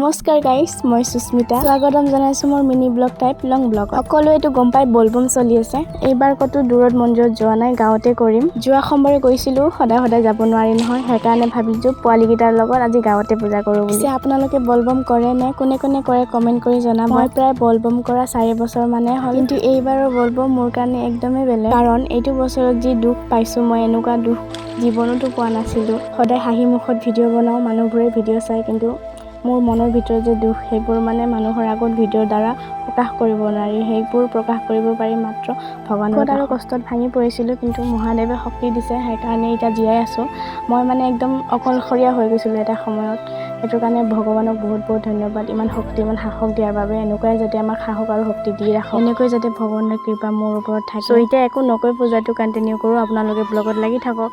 নমস্কাৰ গাইস, মই সুস্মিতা। স্বাগতম জনাইছো মোৰ মিনি ব্লগ টাইপ লং ব্লগ। সকলোৱে এইটো গম পাই বলবম চলি আছে। এইবাৰ কতো দূৰত মন্দিৰত যোৱা নাই, গাঁৱতে কৰিম। যোৱা সোমবাৰে গৈছিলো, সদায় যাব নোৱাৰি নহয়। সেইকাৰণে ভাবিছো পোৱালীকেইটাৰ লগত আজি গাঁৱতে পূজা কৰো বুলি। আপোনালোকে বলবম কৰে নে? কোনে কৰে কমেন্ট কৰি জনাব। মই প্ৰায় বলবম কৰা 4 বছৰ মানে হ'ল, কিন্তু এইবাৰৰ বলবম মোৰ কাৰণে একদমেই বেলেগ। কাৰণ এইটো বছৰত যি দুখ পাইছো, মই এনেকুৱা দুখ জীৱনতো পোৱা নাছিলো। সদায় হাঁহি মুখত ভিডিঅ' বনাও, মানুহবোৰে ভিডিঅ' চাই, কিন্তু মোৰ মনৰ ভিতৰত যে দুখ, সেইবোৰ মানে মানুহৰ আগত ভিডিঅ'ৰ দ্বাৰা প্ৰকাশ কৰিব নোৱাৰি। সেইবোৰ প্ৰকাশ কৰিব পাৰি মাত্ৰ ভগৱানৰ আৰু কষ্টত ভাঙি পৰিছিলোঁ, কিন্তু মহাদেৱে শক্তি দিছে, সেইকাৰণে এতিয়া জীয়াই আছোঁ। মই মানে একদম অকলশৰীয়া হৈ গৈছিলোঁ এটা সময়ত। সেইটো কাৰণে ভগৱানক বহুত ধন্যবাদ, ইমান শক্তি, ইমান সাহস দিয়াৰ বাবে। এনেকুৱাই যাতে আমাক সাহস আৰু শক্তি দি ৰাখক, এনেকৈ যাতে ভগৱানৰ কৃপা মোৰ ওপৰত থাকে। চ' এতিয়া একো নকৈ পূজাটো কণ্টিনিউ কৰোঁ। আপোনালোকে ব্লগত লাগি থাকক।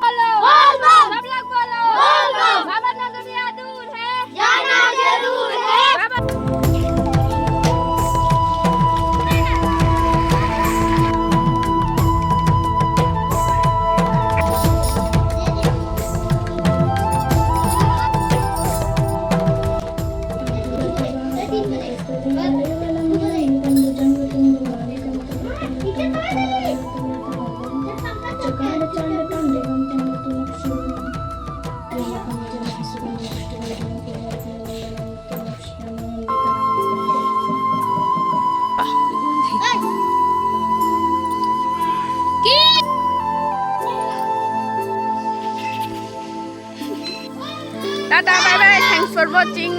Tata, bye bye, thanks for watching.